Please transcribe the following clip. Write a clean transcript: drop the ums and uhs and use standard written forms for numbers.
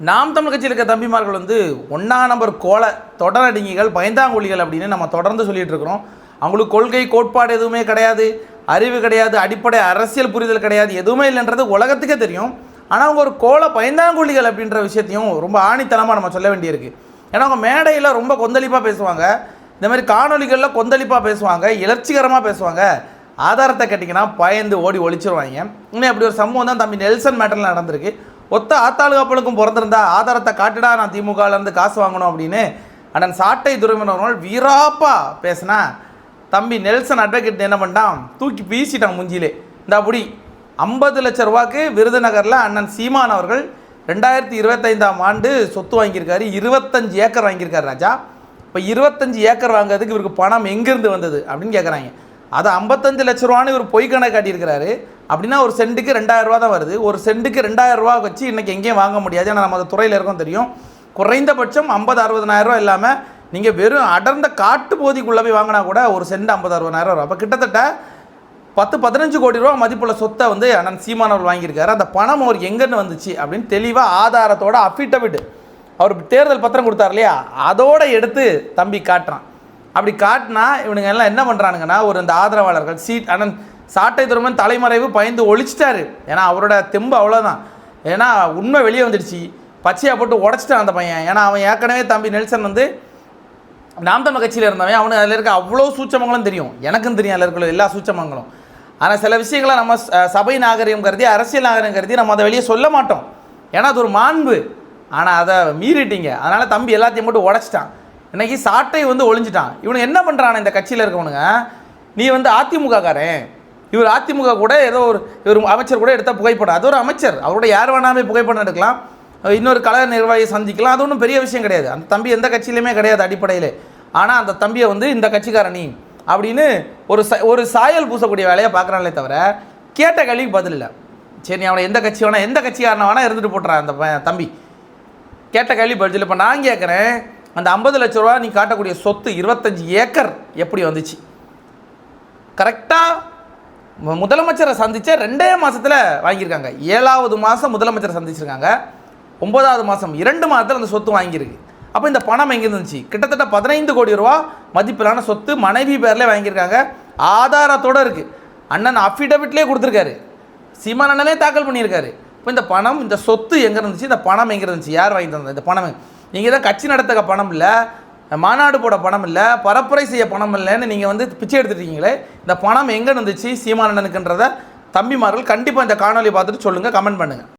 நாம் தமிழ் கட்சியில் இருக்க தம்பிமார்கள் வந்து 1ஆம் நம்பர் கோல தொடரடிங்கிகள் பயந்தாங்கொல்லிகள் அப்படின்னு நம்ம தொடர்ந்து சொல்லிட்டு இருக்கிறோம். அவங்களுக்கு கொள்கை கோட்பாடு எதுவுமே கிடையாது, அறிவு கிடையாது, அடிப்படை அரசியல் புரிதல் கிடையாது, எதுவுமே இல்லைன்றது உலகத்துக்கே தெரியும். ஆனால் அவங்க ஒரு கோல பயந்தாங்கொல்லிகள் அப்படின்ற விஷயத்தையும் ரொம்ப ஆணித்தனமாக நம்ம சொல்ல வேண்டியிருக்கு. ஏன்னா அவங்க மேடையில் ரொம்ப கொந்தளிப்பாக பேசுவாங்க, இந்த மாதிரி காணொலிகளில் கொந்தளிப்பாக பேசுவாங்க, எழுச்சிகரமாக பேசுவாங்க. ஆதாரத்தை கேட்டிங்கன்னா பயந்து ஓடி ஒழிச்சிருவாங்க. இன்னும் அப்படி ஒரு சம்பவம் தான் தம்பி நெல்சன் மேட்டரில் நடந்திருக்கு. ஒத்த ஆத்தாளுகாப்பலுக்கும் பிறந்திருந்தா ஆதாரத்தை காட்டுடா, நான் திமுகலேருந்து காசு வாங்கணும் அப்படின்னு அண்ணன் சாட்டை துரைமுருகன் வீராப்பா பேசினா தம்பி நெல்சன் அட்வொகேட் என்ன பண்ணிட்டான், தூக்கி வீசிட்டான் முஞ்சிலே. இந்த அப்படி 50 லட்சம் ரூபாய்க்கு விருதுநகரில் அண்ணன் சீமான் அவர்கள் 2025ஆம் ஆண்டு சொத்து வாங்கியிருக்காரு. 25 ஏக்கர் வாங்கியிருக்காரு ராஜா. இப்போ 25 ஏக்கர் வாங்குறதுக்கு இவருக்கு பணம் எங்கேருந்து வந்தது அப்படின்னு கேட்குறாங்க. அதை 55 லட்ச ரூபான்னு இவர் பொய் கணக்கு காட்டியிருக்கிறாரு. அப்படின்னா ஒரு சென்ட்டுக்கு 2000 ரூபா தான் வருது. ஒரு சென்ட்டுக்கு 2000 ரூபா வச்சு இன்றைக்கி எங்கேயும் வாங்க முடியாது. ஏன்னா நம்ம அந்த துறையில் இருக்கோம் தெரியும். குறைந்தபட்சம் 50-60 ரூபா இல்லாமல் நீங்கள் வெறும் அடர்ந்த காட்டு பகுதிக்குள்ளே போய் வாங்கினா கூட ஒரு சென்ட் 50-60 ரூபா. அப்போ கிட்டத்தட்ட 10-15 கோடி ரூபா மதிப்புள்ள சொத்தை வந்து அண்ணன் சீமான் அவர்கள் வாங்கியிருக்காரு. அந்த பணம் அவருக்கு எங்கேருந்து வந்துச்சு அப்படின்னு தெளிவாக ஆதாரத்தோட அஃபிடவிட் அவர் தேர்தல் பத்திரம் கொடுத்தார் இல்லையா, அதோடு எடுத்து தம்பி காட்டுறான். அப்படி காட்டினா இவனுங்க எல்லாம் என்ன பண்ணுறானுங்கன்னா, ஒரு இந்த ஆதரவாளர்கள் அண்ணன் சாட்டை துரைமுருகன் தலைமறைவு பயந்து ஒழிச்சிட்டாரு. ஏன்னா அவரோட தெம்பு அவ்வளோதான். ஏன்னா உண்மை வெளியே வந்துடுச்சு, பச்சையாக போட்டு உடச்சிட்டான் அந்த பையன். ஏன்னா அவன் ஏற்கனவே தம்பி நெல்சன் வந்து நாம் தமிழ் கட்சியில் இருந்தவன். அவனுக்கு அதில் இருக்க அவ்வளோ சூட்சமங்களும் தெரியும், எனக்கும் தெரியும் அதில் இருக்கிற எல்லா சூட்சமங்களும். ஆனால் சில விஷயங்களை நம்ம சபை நாகரிகம் கருதி, அரசியல் நாகரிகம் கருதி நம்ம அதை வெளியே சொல்ல மாட்டோம். ஏன்னா அது ஒரு மாண்பு. ஆனால் அதை மீறிட்டீங்க, அதனால் தம்பி எல்லாத்தையும் போட்டு உடச்சிட்டான். இன்றைக்கி சாட்டை வந்து ஒழிஞ்சிட்டான். இவனுக்கு என்ன பண்ணுறான், இந்த கட்சியில் இருக்கவனுங்க, நீ வந்து அதிமுககாரன், இவர் அதிமுக கூட ஏதோ இவர் அமைச்சர் கூட எடுத்த புகைப்படம், அது ஒரு அமைச்சர், அவரோட யார் வேணாமே புகைப்படம் எடுக்கலாம், இன்னொரு கழக நிர்வாகியை சந்திக்கலாம், அது ஒன்றும் பெரிய விஷயம் கிடையாது. அந்த தம்பி எந்த கட்சியிலையுமே கிடையாது அடிப்படையில். ஆனால் அந்த தம்பியை வந்து இந்த கட்சிக்காரணி அப்படின்னு ஒரு சாயல் பூசக்கூடிய வேலையை பார்க்குறாங்களே தவிர கேட்ட கேள்விக்கு பதில் இல்லை. சரி, நீ அவனை எந்த கட்சி வேணா எந்த கட்சிக்காரனை வேணால் இருந்துட்டு போட்டுறான் அந்த தம்பி. கேட்ட கேள்வி பதில். இப்போ நான் கேட்குறேன், அந்த 50 லட்ச ரூபா நீ காட்டக்கூடிய சொத்து 25 ஏக்கர் எப்படி வந்துச்சு? கரெக்டாக முதலமைச்சரை சந்தித்த 2 மாதத்தில் வாங்கியிருக்காங்க. 7வது மாதம் முதலமைச்சரை சந்திச்சிருக்காங்க, 9வது மாதம் 2 மாதத்தில் அந்த சொத்து வாங்கியிருக்கு. அப்போ இந்த பணம் எங்கே இருந்துச்சு? கிட்டத்தட்ட 15 கோடி ரூபா மதிப்பிலான சொத்து மனைவி பேரில் வாங்கியிருக்காங்க. ஆதாரத்தோடு இருக்குது. அண்ணன் அஃபிடவிட்லேயே கொடுத்துருக்காரு, சீமான் அண்ணனே தாக்கல் பண்ணியிருக்காரு. இப்போ இந்த பணம், இந்த சொத்து எங்கே இருந்துச்சு, இந்த பணம் எங்கே இருந்துச்சு, யார் வாங்கி தந்தது? இந்த பணம் நீங்கள் தான் கட்சி நடத்துக்க பணம் இல்லை, மாநாடு போட பணம் இல்லை, பரப்புரை செய்ய பணம் இல்லைன்னு நீங்கள் வந்து பிச்சை எடுத்துட்டீங்களே, இந்த பணம் எங்கே இருந்துச்சு சீமான் அண்ணனுக்குன்றதை தம்பிமார்கள் கண்டிப்பாக இந்த காணொலி பார்த்துட்டு சொல்லுங்கள், கமெண்ட் பண்ணுங்கள்.